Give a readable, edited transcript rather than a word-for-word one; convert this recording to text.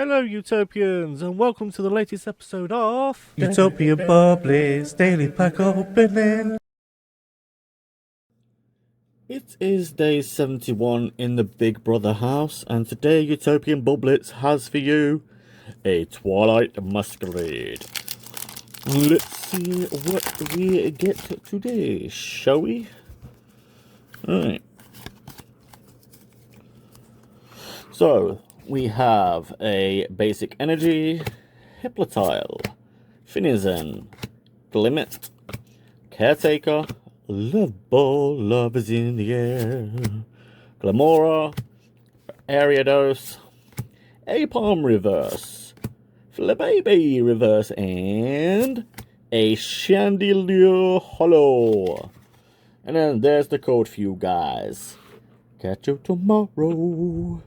Hello, Utopians, and welcome to the latest episode of Utopian Bublets Daily Pack Opening. It is day 71 in the Big Brother house, and today Utopian Bublets has for you a Twilight Masquerade. Let's see what we get today, shall we? Alright. So, we have a basic energy, Hypnotile, Finizen, Glimmet, Caretaker, Love Ball, Love is in the air, Glamora, Ariados, Apalm Reverse, Flababy Reverse, and a Chandelier Hollow. And then there's the code for you guys. Catch you tomorrow.